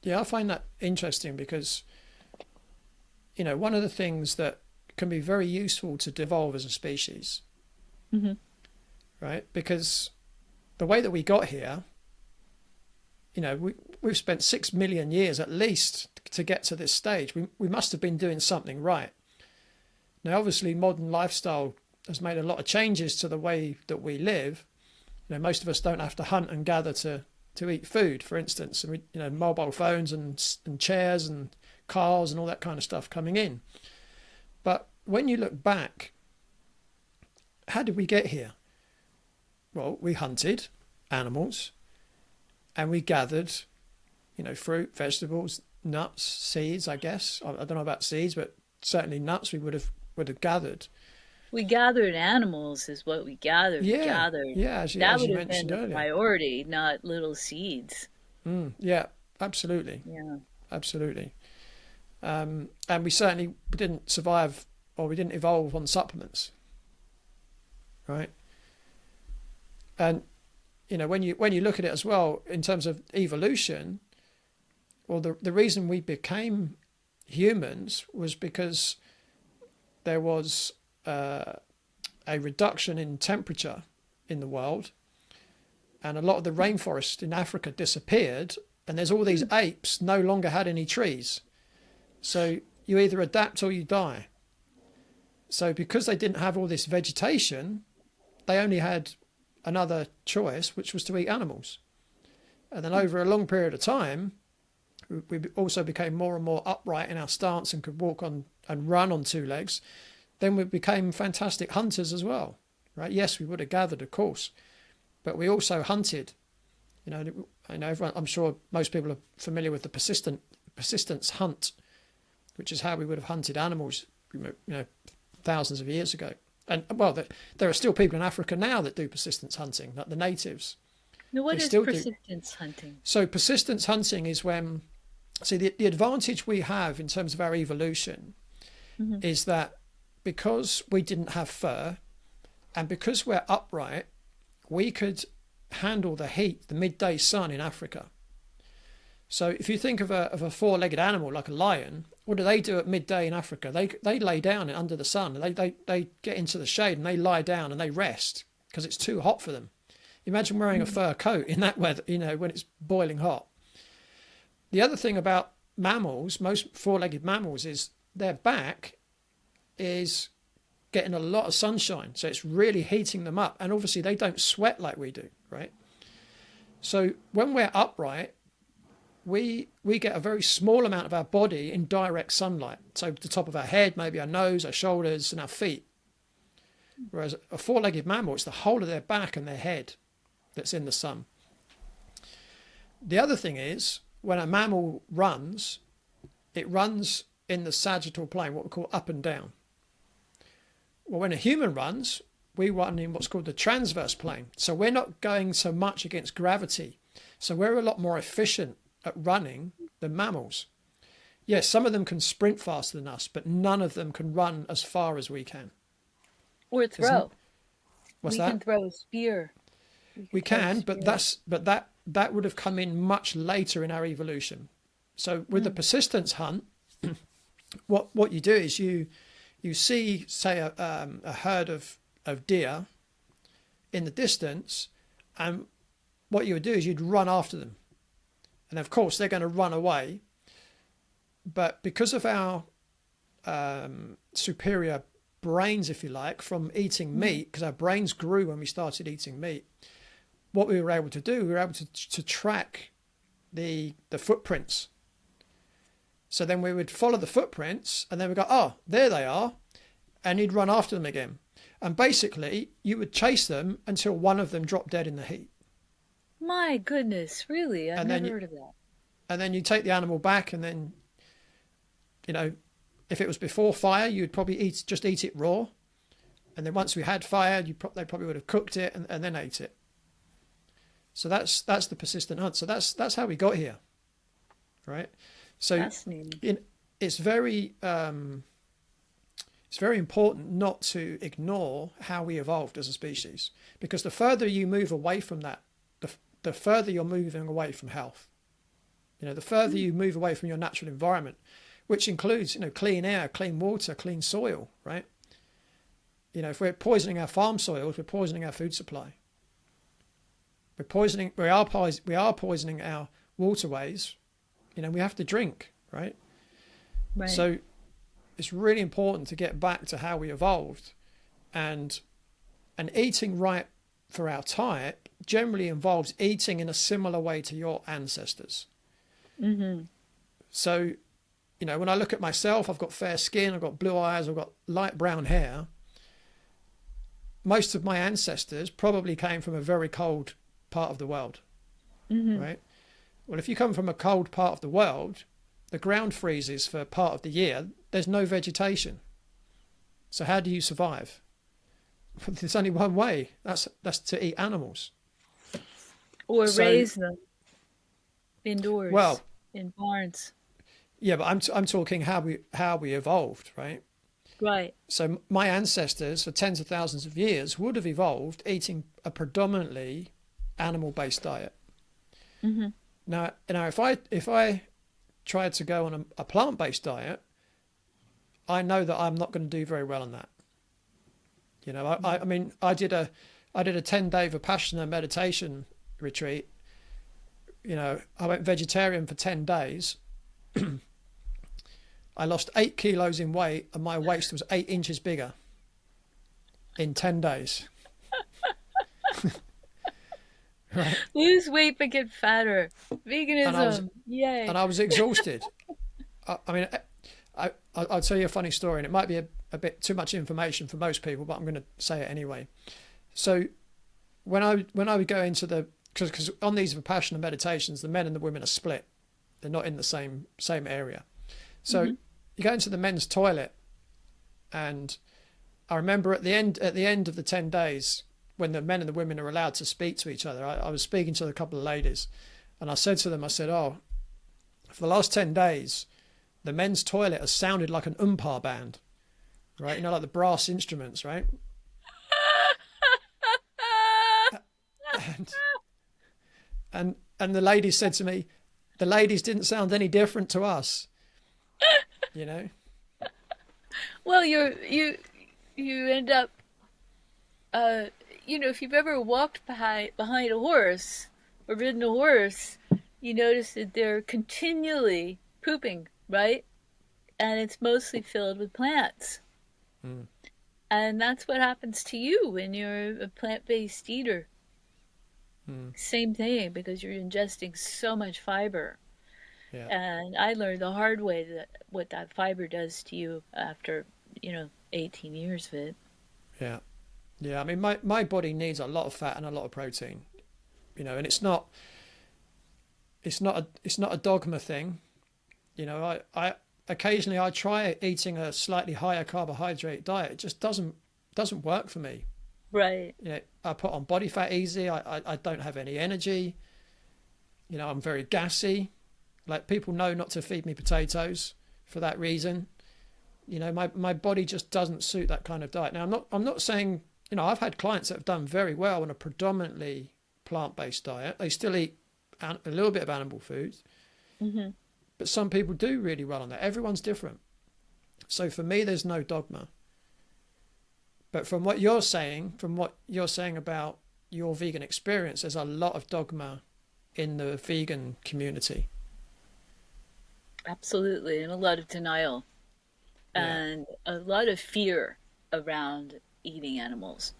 Yeah, I find that interesting because, one of the things that can be very useful to devolve as a species, Hmm. right? Because the way that we got here, we've spent 6 million years at least to get to this stage. We must have been doing something right. Now, obviously, modern lifestyle has made a lot of changes to the way that we live. Most of us don't have to hunt and gather to eat food, for instance, and mobile phones and chairs and cars and all that kind of stuff coming in. But when you look back, how did we get here? Well, we hunted animals and we gathered, fruit, vegetables, nuts, seeds. I guess I don't know about seeds, but certainly nuts we would have gathered. We gathered animals, is what we gathered. We Yeah, gathered. yeah, That as would you have been mentioned the earlier. priority, not little seeds. Yeah, absolutely, Yeah. absolutely. And we certainly didn't survive, or we didn't evolve on supplements, right? And when you look at it as well in terms of evolution, well, the reason we became humans was because there was a reduction in temperature in the world, and a lot of the rainforest in Africa disappeared, and there's all these apes no longer had any trees. So you either adapt or you die. So because they didn't have all this vegetation, they only had another choice, which was to eat animals. And then over a long period of time, we also became more and more upright in our stance and could walk on and run on two legs. Then we became fantastic hunters as well, right? Yes, we would have gathered, of course, but we also hunted. Everyone, I'm sure most people are familiar with the persistence hunt, which is how we would have hunted animals, thousands of years ago. And well, there are still people in Africa now that do persistence hunting, like the natives. Now, They what is still do. persistence hunting? So persistence hunting is when, see, the advantage we have in terms of our evolution Hmm. is that because we didn't have fur and because we're upright, we could handle the heat, the midday sun in Africa. So if you think of a four-legged animal like a lion, what do they do at midday in Africa? They lay down under the sun. They get into the shade and they lie down and they rest because it's too hot for them. Imagine wearing a fur coat in that weather, when it's boiling hot. The other thing about mammals, most four-legged mammals, is their back is getting a lot of sunshine. So it's really heating them up. And obviously they don't sweat like we do, right? So when we're upright, we get a very small amount of our body in direct sunlight. So the top of our head, maybe our nose, our shoulders, and our feet. Whereas a four-legged mammal, it's the whole of their back and their head that's in the sun. The other thing is, when a mammal runs, it runs in the sagittal plane, what we call up and down. Well, when a human runs, we run in what's called the transverse plane. So we're not going so much against gravity. So we're a lot more efficient at running than mammals. Yes, some of them can sprint faster than us, but none of them can run as far as we can. Or Isn't throw. what's We can that? throw a spear. We We can throw a can, but spear. that would have come in much later in our evolution. So with the Mm. persistence hunt, what you do is you see, say, a herd of deer in the distance, and what you would do is you'd run after them, and of course they're going to run away. But because of our superior brains, if you like, from eating Mhm. meat, because our brains grew when we started eating meat, what we were able to do, we were able to track the footprints. So then we would follow the footprints, and then we go, oh, there they are, and you'd run after them again. And basically, you would chase them until one of them dropped dead in the heat, My goodness, really? I've and then never you, heard of that. and then you take the animal back, and then you know, if it was before fire, you'd probably just eat it raw, and then once we had fire, they probably would have cooked it and then ate it. So that's the persistent hunt. So that's how we got here, right? So Fascinating. in, it's very it's very important not to ignore how we evolved as a species, because the further you move away from that, the further you're moving away from health. You know, the further you move away from your natural environment, which includes, you know, clean air, clean water, clean soil, right? You know, if we're poisoning our farm soils, we're poisoning our food supply. We are poisoning our waterways. You know, we have to drink, right? Right. So it's really important to get back to how we evolved, and eating right for our type generally involves eating in a similar way to your ancestors. Mm-hmm. So, you know, when I look at myself, I've got fair skin, I've got blue eyes, I've got light brown hair. Most of my ancestors probably came from a very cold part of the world, Mm-hmm. right? Well, if you come from a cold part of the world, the ground freezes for part of the year, there's no vegetation. So how do you survive? There's only one way. That's to eat animals. Or So, raise them indoors well, in barns. yeah, but I'm talking how we evolved, right? Right. So my ancestors for tens of thousands of years would have evolved eating a predominantly animal-based diet. Mm-hmm. Now, if I tried to go on a plant-based diet, I know that I'm not going to do very well on that. You know, I mean, I did a 10-day Vipassana meditation retreat. You know, I went vegetarian for 10 days. I lost 8 kilos in weight, and my waist was 8 inches bigger in 10 days. Right? Lose weight but get fatter. Veganism. Yay. And I was exhausted. I mean, I'll tell you a funny story, and it might be a bit too much information for most people, but I'm going to say it anyway. So when I would go into because on these Vipassana meditations, the men and the women are split. They're not in the same area. So you go into the men's toilet, and I remember at the end of the 10 days, when the men and the women are allowed to speak to each other, I was speaking to a couple of ladies, and I said to them, I said, oh, for the last 10 days, the men's toilet has sounded like an umpar band, right? You know, like the brass instruments, right? And the ladies said to me, the ladies didn't sound any different to us, you know? Well, you end up, if you've ever walked behind a horse or ridden a horse, you notice that they're continually pooping, right? And it's mostly filled with plants. Mm. And that's what happens to you when you're a plant-based eater. Mm. Same thing, because you're ingesting so much fiber. Yeah. And I learned the hard way what that fiber does to you after, 18 years of it. Yeah. Yeah. I mean, my body needs a lot of fat and a lot of protein, you know, and it's not a dogma thing. You know, I occasionally I try eating a slightly higher carbohydrate diet. It just doesn't work for me. Right. You know, I put on body fat easy. I don't have any energy. You know, I'm very gassy. Like, people know not to feed me potatoes for that reason. You know, my body just doesn't suit that kind of diet. Now, I'm not saying, you know, I've had clients that have done very well on a predominantly plant-based diet. They still eat a little bit of animal foods, Mm-hmm. but some people do really well on that. Everyone's different. So for me, there's no dogma. But from what you're saying about your vegan experience, there's a lot of dogma in the vegan community. Absolutely. And a lot of denial Yeah. and a lot of fear around eating animals.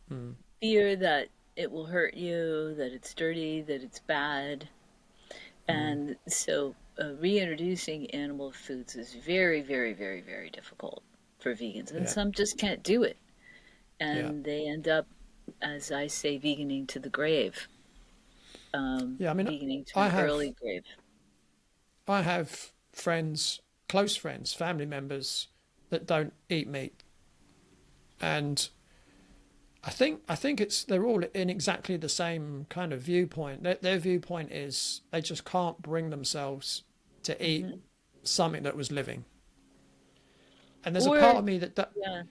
Mm. Fear that it will hurt you, that it's dirty, that it's bad. And so reintroducing animal foods is very, very, very, very difficult for vegans. And Yeah. some just can't do it. Yeah. And they end up, as I say, veganing to the grave. Yeah. I mean, Veganing to I an have early grave. friends, close friends, family members that don't eat meat, and I think they're all in exactly the same kind of viewpoint. Their viewpoint is they just can't bring themselves to eat Mhm. something that was living. And there's a Or, part of me that yeah,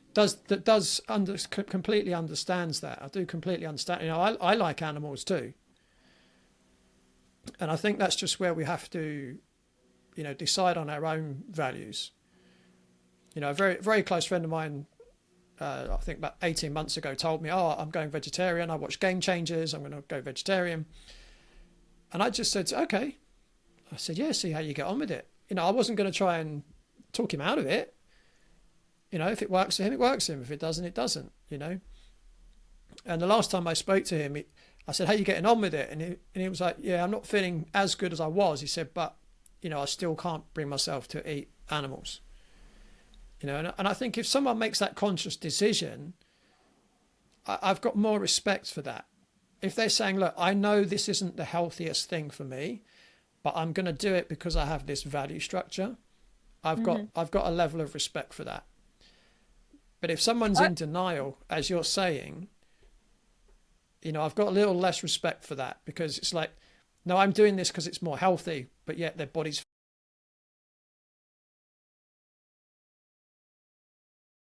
completely understands that. I do completely understand. You know, I like animals too. And I think that's just where we have to, decide on our own values. A very, very close friend of mine, I think about 18 months ago, told me, "Oh, I'm going vegetarian. I watch Game Changers. I'm going to go vegetarian." And I just said, "Okay." I said, "Yeah, see how you get on with it." I wasn't going to try and talk him out of it. If it works for him, it works for him. If it doesn't, it doesn't. And the last time I spoke to him, I said, "How are you getting on with it?" And he was like, "Yeah, I'm not feeling as good as I was." He said, "But, I still can't bring myself to eat animals." And I think if someone makes that conscious decision, I've got more respect for that. If they're saying, "Look, I know this isn't the healthiest thing for me, but I'm going to do it because I have this value structure," I've got a level of respect for that. But if someone's I, in denial, as you're saying, I've got a little less respect for that, because it's like, no, I'm doing this because it's more healthy, but yet their body's